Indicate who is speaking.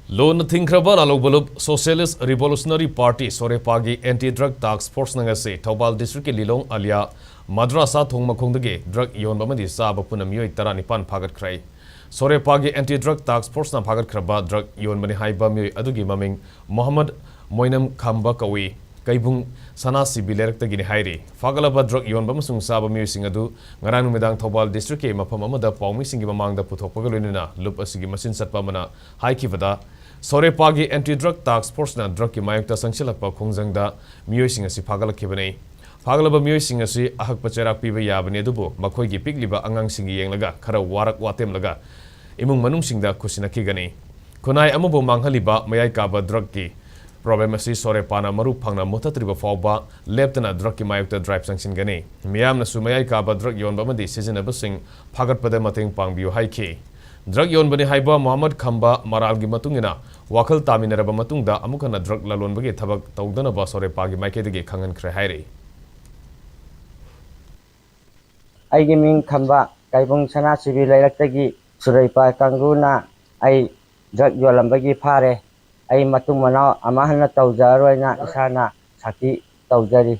Speaker 1: Loan thingkhraba lalhoulup Socialist Revolutionary Party Sorepa gi anti-drug task force nangase Thobal district ki Lilong Aliya Madrrassa Thong Makhong Dagi drug Yonba-Chaaba Meeoi Taranipan Phagatlaga Sorepa gi anti-drug task force na Phagatlaga drug Yonba-Chaaba Meeoi adugi maming Muhammad Moinam Khamba kawi Kaibung sana sibilerak tagini hairi Phagatlaga drug Yonba-Chaaba Meeoi singadu ngarang numidang Thobal district ke mafam amada paumi singi mamangda puthokpaga loinina lup asigi machine satpa mana haikibada Sorepa gi anti-drug task force na drug ki mayokta sangsilakpa khongjangda Meeoi sing asi Phagatlaga Phagatlaga Meeoi sing asi ahakpa cherak piba yabani adubu makhoi gi pikliba angang singi yenglaga khara warak watem laga imung manung singda khusinakigani khunai amubu manghaliba mayai kaba drug ki problem asi Sorepa na maru phangna muthatriba fawba leptana drug ki mayokta drive sangsingani miyamna su mayai kaba drug yonba-madi sizinaba sing phagatpada mateng pangbiu haiki drug yonbani haiba Muhammad Khamba maralgi matungina wakal taminaraba matungda amukana drug lalonbagi thabak tawdanaba Sorepa gi maikedagi khangankhre hairi
Speaker 2: Aigi ming Khamba kaibung sana sibi lailaktagi Sorepa kanguna ai drug yolambagi phare ai matung manao amahana tawjaroina isana saki tawjari